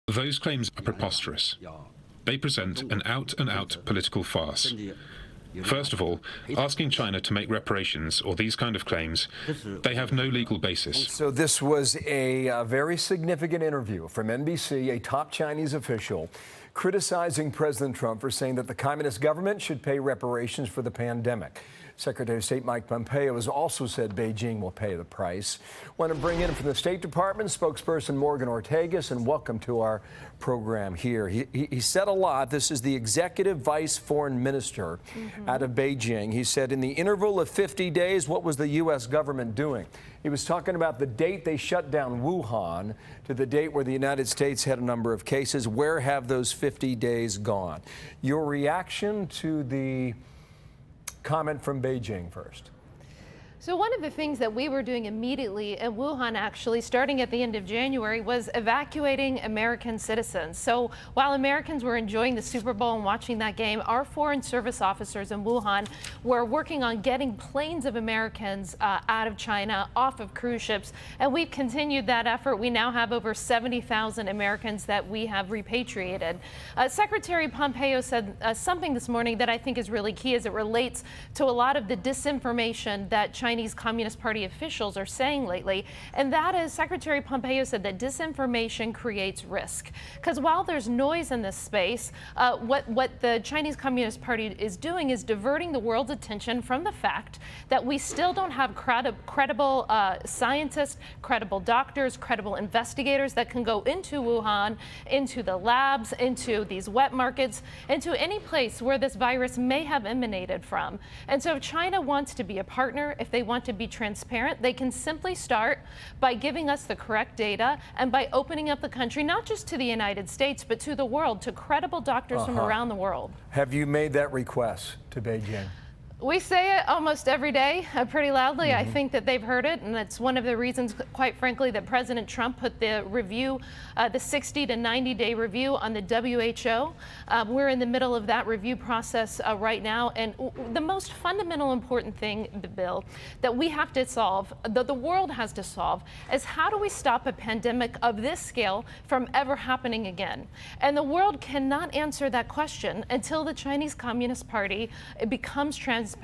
Those claims are preposterous. They present an out-and-out political farce. First of all, asking China to make reparations or these kind of claims, they have no legal basis. So this was a very significant interview from NBC, a top Chinese official criticizing President Trump for saying that the communist government should pay reparations for the pandemic. Secretary of State Mike Pompeo has also said Beijing will pay the price. Want to bring in from the State Department spokesperson Morgan Ortagus, and welcome to our program here. He said a lot. This is the executive vice foreign minister out of Beijing. He said in the interval of 50 days, what was the U.S. government doing? He was talking about the date they shut down Wuhan to the date where the United States had a number of cases. Where have those 50 days gone? Your reaction to the comment from Beijing first. So one of the things that we were doing immediately in Wuhan, actually, starting at the end of January, was evacuating American citizens. So while Americans were enjoying the Super Bowl and watching that game, our foreign service officers in Wuhan were working on getting planes of Americans out of China, off of cruise ships, and we've continued that effort. We now have over 70,000 Americans that we have repatriated. Secretary Pompeo said something this morning that I think is really key as it relates to a lot of the disinformation that Chinese Communist Party officials are saying lately, and that is Secretary Pompeo said that disinformation creates risk. Because while there's noise in this space, what the Chinese Communist Party is doing is diverting the world's attention from the fact that we still don't have credible scientists, credible doctors, credible investigators that can go into Wuhan, into the labs, into these wet markets, into any place where this virus may have emanated from. And so if China wants to be a partner, if they want to be transparent, they can simply start by giving us the correct data and by opening up the country, not just to the United States, but to the world, to credible doctors from around the world. Have you made that request to Beijing? We say it almost every day, pretty loudly. I think that they've heard it, and it's one of the reasons, quite frankly, that President Trump put the review, the 60 to 90-day review on the WHO. We're in the middle of that review process right now, and the most fundamental important thing, Bill, that we have to solve, that the world has to solve, is how do we stop a pandemic of this scale from ever happening again? And the world cannot answer that question until the Chinese Communist Party becomes transparent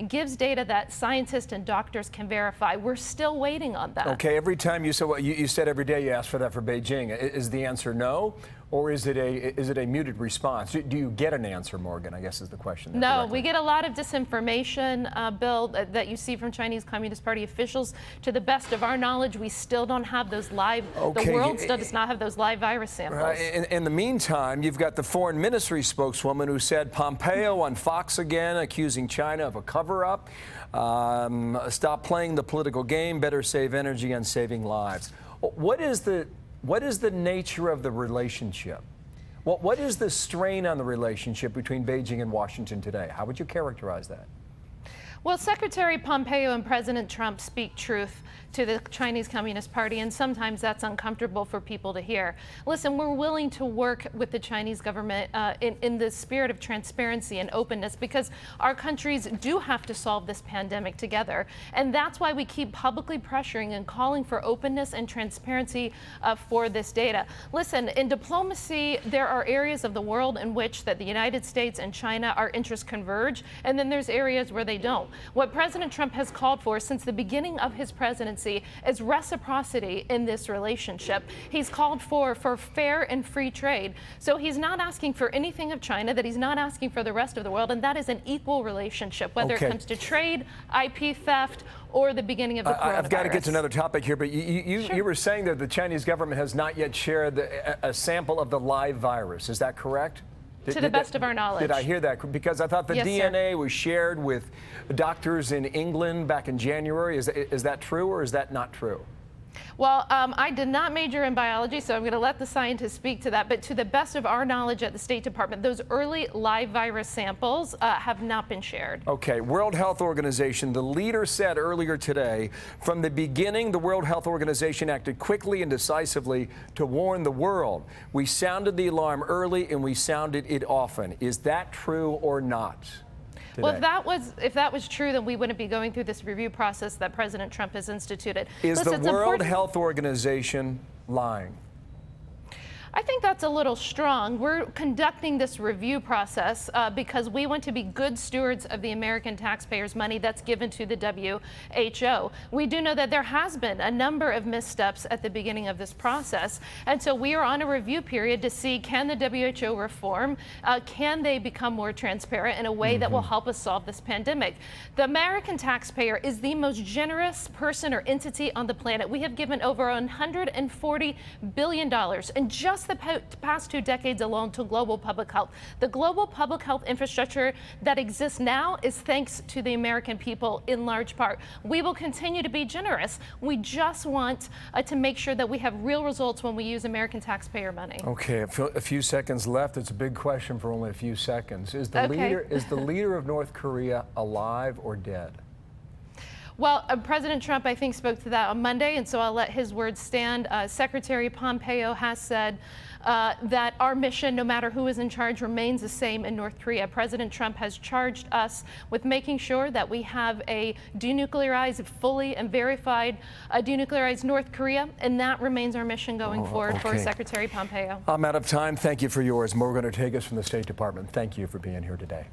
and gives data that scientists and doctors can verify. We're still waiting on that. Okay, every time you say, well, you said every day you ask for that for Beijing. Is the answer no? Or is it a muted response? Do you get an answer, Morgan, I guess is the question. No, directly. We get a lot of disinformation, Bill, that you see from Chinese Communist Party officials. To the best of our knowledge, we still don't have those live, the world still does not have those live virus samples. In the meantime, you've got the foreign ministry spokeswoman who said Pompeo on Fox again, accusing China of a cover-up. Stop playing the political game, better save energy on saving lives. What is the nature of the relationship? What is the strain on the relationship between Beijing and Washington today? How would you characterize that? Well, Secretary Pompeo and President Trump speak truth to the Chinese Communist Party, and sometimes that's uncomfortable for people to hear. Listen, we're willing to work with the Chinese government in the spirit of transparency and openness, because our countries do have to solve this pandemic together. And that's why we keep publicly pressuring and calling for openness and transparency for this data. Listen, in diplomacy, there are areas of the world in which that the United States and China, our interests converge, and then there's areas where they don't. What President Trump has called for since the beginning of his presidency is reciprocity in this relationship. He's called for fair and free trade. So he's not asking for anything of China that he's not asking for the rest of the world, and that is an equal relationship, whether it comes to trade, IP theft, or the beginning of the coronavirus. I've got to get to another topic here, but you were saying that the Chinese government has not yet shared a sample of the live virus. Is that correct? To the best of our knowledge. Did I hear that? Because I thought the DNA was shared with doctors in England back in January. Is that true, or is that not true? Well, I did not major in biology, so I'm going to let the scientists speak to that. But to the best of our knowledge at the State Department, those early live virus samples have not been shared. Okay. World Health Organization, the leader said earlier today, from the beginning, the World Health Organization acted quickly and decisively to warn the world. We sounded the alarm early, and we sounded it often. Is that true or not? Today. Well, if that was true, then we wouldn't be going through this review process that President Trump has instituted. Is the World Health Organization lying? I think think that's a little strong. We're conducting this review process because we want to be good stewards of the American taxpayers' money that's given to the WHO. We do know that there has been a number of missteps at the beginning of this process, and so we are on a review period to see, can the WHO reform? Can they become more transparent in a way that will help us solve this pandemic? The American taxpayer is the most generous person or entity on the planet. We have given over $140 billion in just the past 2 decades alone to global public health. The global public health infrastructure that exists now is thanks to the American people in large part. We will continue to be generous. We just want to make sure that we have real results when we use American taxpayer money. Okay, a few seconds left. It's a big question for only a few seconds. Is the leader of North Korea alive or dead? Well, President Trump, I think, spoke to that on Monday, and so I'll let his words stand. Secretary Pompeo has said that our mission, no matter who is in charge, remains the same in North Korea. President Trump has charged us with making sure that we have a denuclearized, fully and verified denuclearized North Korea, and that remains our mission going forward for Secretary Pompeo. I'm out of time. Thank you for yours. More going to take us from the State Department. Thank you for being here today.